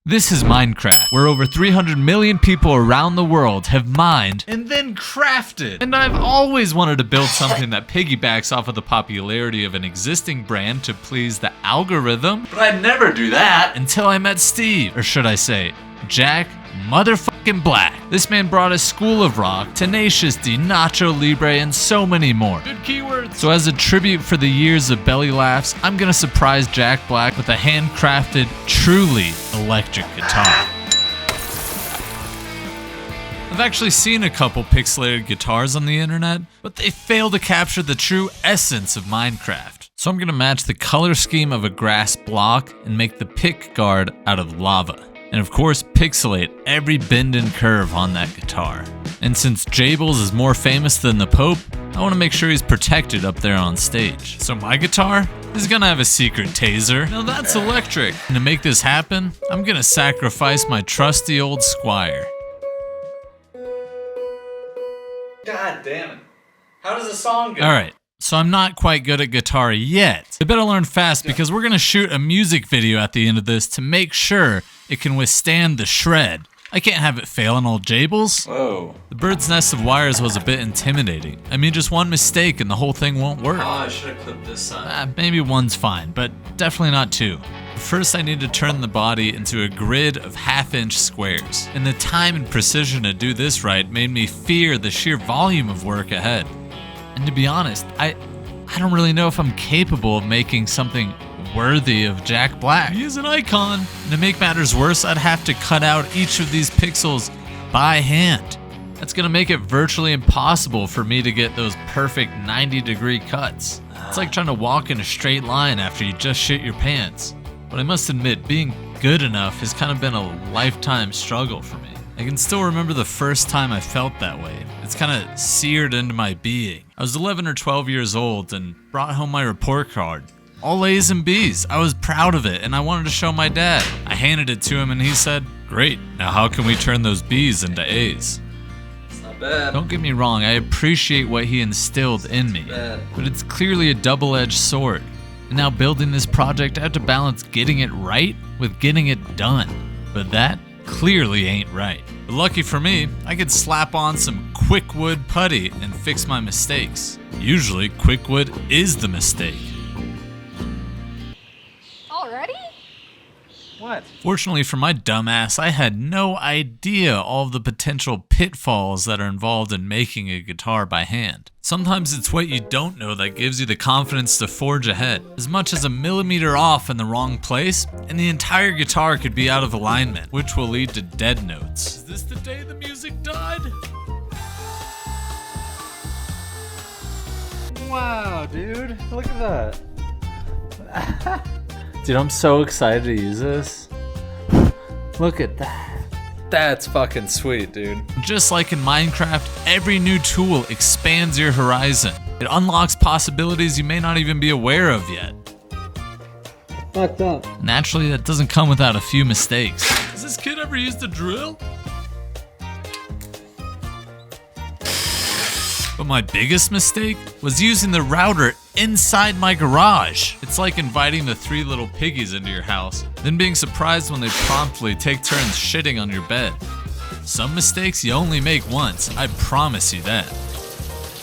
This is Minecraft, where over 300 million people around the world have mined and then crafted. And I've always wanted to build something that piggybacks off of the popularity of an existing brand to please the algorithm, but I'd never do that until I met Steve, or should I say, Jack motherfucking Black. This man brought us School of Rock, Tenacious D, Nacho Libre, and so many more. Good keywords. So as a tribute for the years of belly laughs, I'm gonna surprise Jack Black with a handcrafted, truly electric guitar. I've actually seen a couple pixelated guitars on the internet, but they fail to capture the true essence of Minecraft. So I'm gonna match the color scheme of a grass block and make the pick guard out of lava. And of course, pixelate every bend and curve on that guitar. And since Jables is more famous than the Pope, I want to make sure he's protected up there on stage. So my guitar is gonna have a secret taser. Now that's electric. And to make this happen, I'm gonna sacrifice my trusty old Squire. God damn it. How does the song go? Alright. So I'm not quite good at guitar yet. I better learn fast because we're gonna shoot a music video at the end of this to make sure it can withstand the shred. I can't have it fail on old Jables. Whoa. The bird's nest of wires was a bit intimidating. I mean, just one mistake and the whole thing won't work. Oh, I should have clipped this side. Maybe one's fine, but definitely not two. First, I need to turn the body into a grid of half-inch squares. And the time and precision to do this right made me fear the sheer volume of work ahead. And to be honest, I don't really know if I'm capable of making something worthy of Jack Black. He is an icon. And to make matters worse, I'd have to cut out each of these pixels by hand. That's gonna make it virtually impossible for me to get those perfect 90-degree cuts. It's like trying to walk in a straight line after you just shit your pants. But I must admit, being good enough has kind of been a lifetime struggle for me. I can still remember the first time I felt that way. It's kind of seared into my being. I was 11 or 12 years old and brought home my report card. All A's and B's. I was proud of it and I wanted to show my dad. I handed it to him and he said, "Great, now how can we turn those B's into A's?" It's not bad. Don't get me wrong, I appreciate what he instilled in me. But it's clearly a double-edged sword. And now building this project, I have to balance getting it right with getting it done. But that clearly ain't right. But lucky for me, I could slap on some Quickwood putty and fix my mistakes. Usually, Quickwood is the mistake. Already? What? Fortunately for my dumbass, I had no idea all of the potential pitfalls that are involved in making a guitar by hand. Sometimes it's what you don't know that gives you the confidence to forge ahead. As much as a millimeter off in the wrong place, and the entire guitar could be out of alignment, which will lead to dead notes. Is this the day the music died? Wow, dude, look at that. Dude, I'm so excited to use this. Look at that. That's fucking sweet, dude. Just like in Minecraft, every new tool expands your horizon. It unlocks possibilities you may not even be aware of yet. Fucked up. Naturally, that doesn't come without a few mistakes. Has this kid ever used a drill? But my biggest mistake was using the router inside my garage. It's like inviting the three little piggies into your house, then being surprised when they promptly take turns shitting on your bed. Some mistakes you only make once, I promise you that.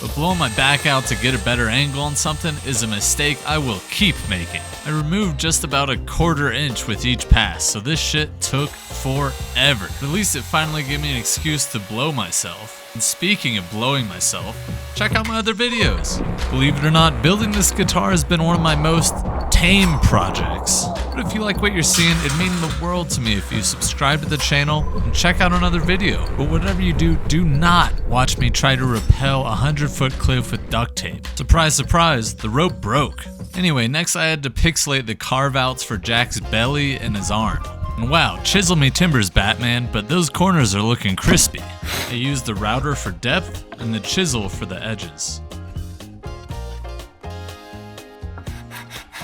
But blowing my back out to get a better angle on something is a mistake I will keep making. I removed just about a 1/4 inch with each pass, so this shit took forever. But at least it finally gave me an excuse to blow myself. And speaking of blowing myself, check out my other videos. Believe it or not, building this guitar has been one of my most tame projects. But if you like what you're seeing, it'd mean the world to me if you subscribe to the channel and check out another video. But whatever you do, do not watch me try to rappel a 100-foot cliff with duct tape. Surprise, surprise, the rope broke. Anyway, next I had to pixelate the carve-outs for Jack's belly and his arm. And wow, chisel me timbers, Batman, but those corners are looking crispy. I used the router for depth and the chisel for the edges.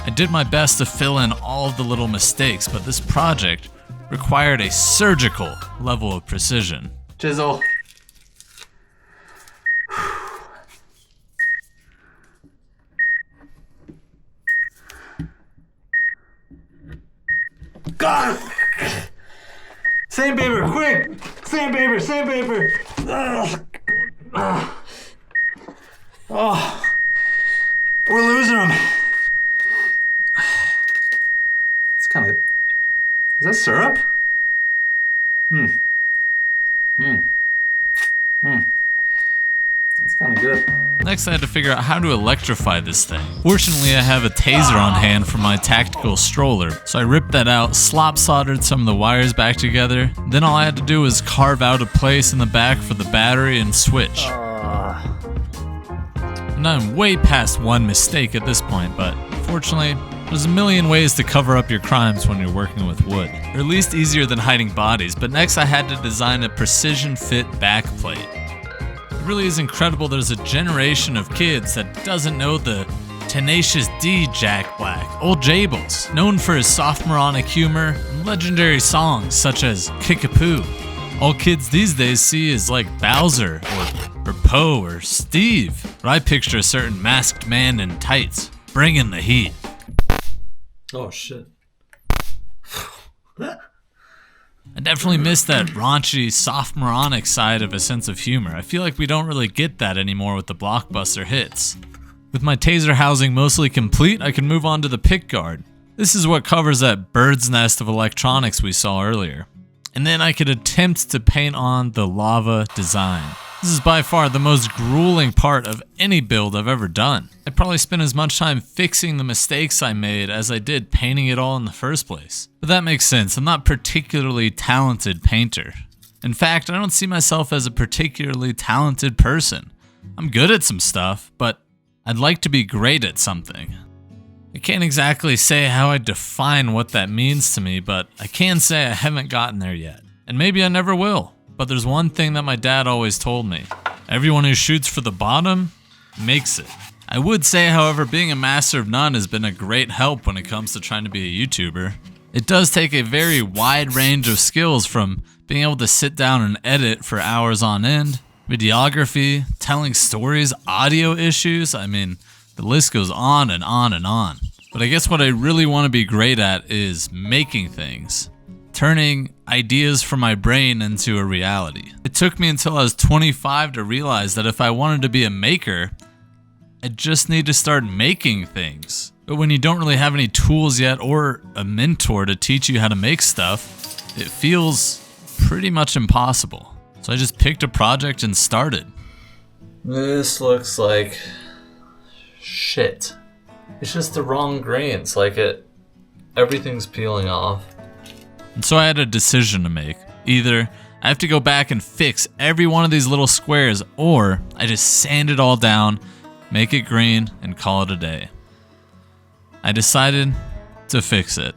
I did my best to fill in all of the little mistakes, but this project required a surgical level of precision. Chisel. God! Sandpaper, quick! Sandpaper, sandpaper! Ugh. Ugh. Oh, we're losing them. It's kind of... Is that syrup? That's kind of good. Next, I had to figure out how to electrify this thing. Fortunately, I have a taser on hand for my tactical stroller, so I ripped that out, slop soldered some of the wires back together. Then all I had to do was carve out a place in the back for the battery and switch. And I'm way past one mistake at this point, but fortunately, there's a million ways to cover up your crimes when you're working with wood. Or at least easier than hiding bodies, but next I had to design a precision fit backplate. It really is incredible there's a generation of kids that doesn't know the Tenacious D Jack Black, Old Jables, known for his sophomoric humor and legendary songs such as Kickapoo. All kids these days see is like Bowser or Poe or Steve, but I picture a certain masked man in tights, bringing the heat. Oh shit. I definitely miss that raunchy, sophomoric side of a sense of humor. I feel like we don't really get that anymore with the blockbuster hits. With my taser housing mostly complete, I can move on to the pick guard. This is what covers that bird's nest of electronics we saw earlier. And then I could attempt to paint on the lava design. This is by far the most grueling part of any build I've ever done. I probably spent as much time fixing the mistakes I made as I did painting it all in the first place. But that makes sense, I'm not a particularly talented painter. In fact, I don't see myself as a particularly talented person. I'm good at some stuff, but I'd like to be great at something. I can't exactly say how I define what that means to me, but I can say I haven't gotten there yet. And maybe I never will. But there's one thing that my dad always told me. Everyone who shoots for the bottom makes it. I would say, however, being a master of none has been a great help when it comes to trying to be a YouTuber. It does take a very wide range of skills, from being able to sit down and edit for hours on end, videography, telling stories, audio issues. I mean, the list goes on and on and on. But I guess what I really want to be great at is making things. Turning ideas from my brain into a reality. It took me until I was 25 to realize that if I wanted to be a maker, I just need to start making things. But when you don't really have any tools yet or a mentor to teach you how to make stuff, it feels pretty much impossible. So I just picked a project and started. This looks like shit. It's just the wrong grains, everything's peeling off. And so I had a decision to make. Either I have to go back and fix every one of these little squares, or I just sand it all down, make it green, and call it a day. I decided to fix it.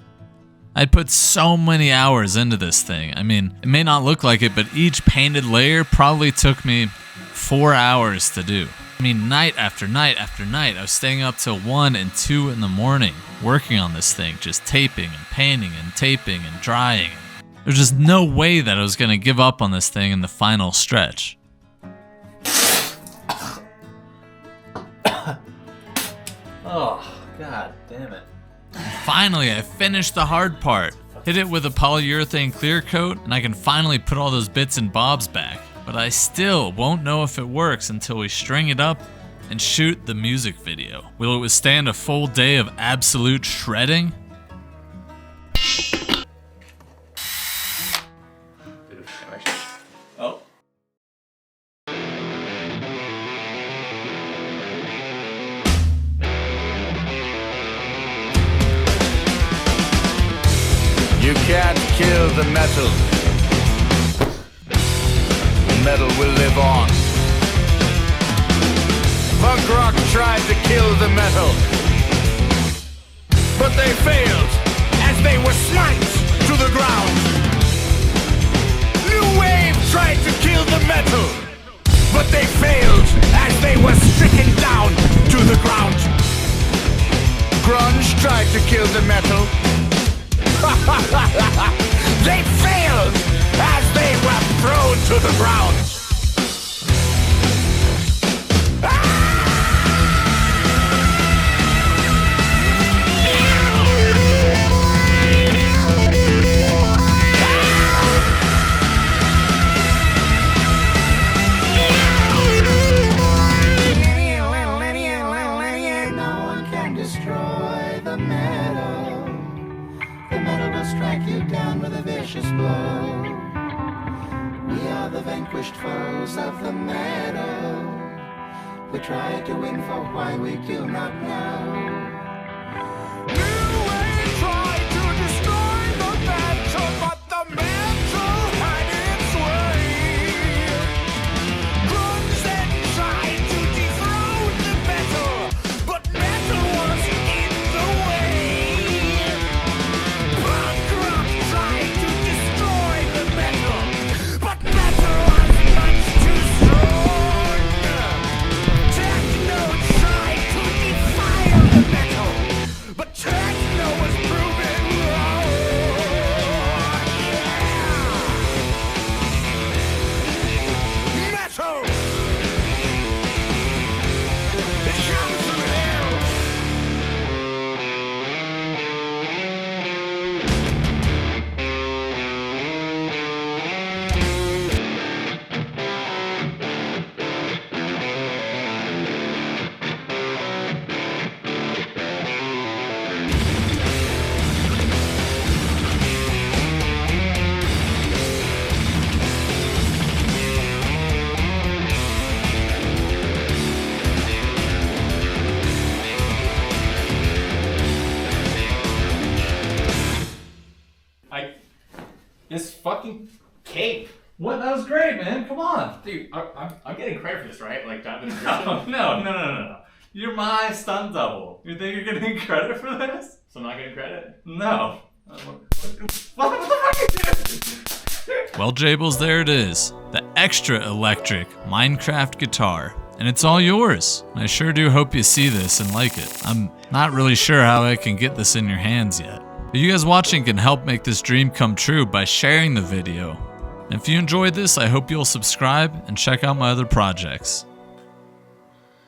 I'd put so many hours into this thing. I mean, it may not look like it, but each painted layer probably took me 4 hours to do. I mean, night after night after night, I was staying up till 1 and 2 in the morning, working on this thing, just taping and painting and taping and drying. There's just no way that I was going to give up on this thing in the final stretch. Oh, god damn it. Finally, I finished the hard part. Hit it with a polyurethane clear coat, and I can finally put all those bits and bobs back. But I still won't know if it works until we string it up and shoot the music video. Will it withstand a full day of absolute shredding? Oh. You can't kill the metal. Metal will live on. Punk rock tried to kill the metal, but they failed as they were smite to the ground. New wave tried to kill the metal, but they failed as they were stricken down to the ground. Grunge tried to kill the metal. They failed as they were thrown to the ground. precious blow. We are the vanquished foes of the metal. We try to win for why we do not know. New Wave tried to destroy the metal, but the metal had its way. Grunge then tried to dethrone the metal, but metal was in the way. Punk rock tried to destroy the metal, but metal was much too strong. Techno tried to defile the metal, but techno was proven wrong. Yeah. Metal! It comes from hell! This fucking cape. What? That was great, man. Come on. Dude, I'm getting credit for this, right? Like, that was No. You're my stunt double. You think you're getting credit for this? So I'm not getting credit? No. What the fuck are you doing? Well, Jables, there it is. The extra electric Minecraft guitar. And it's all yours. I sure do hope you see this and like it. I'm not really sure how I can get this in your hands yet. But you guys watching can help make this dream come true by sharing the video. And if you enjoyed this, I hope you'll subscribe and check out my other projects.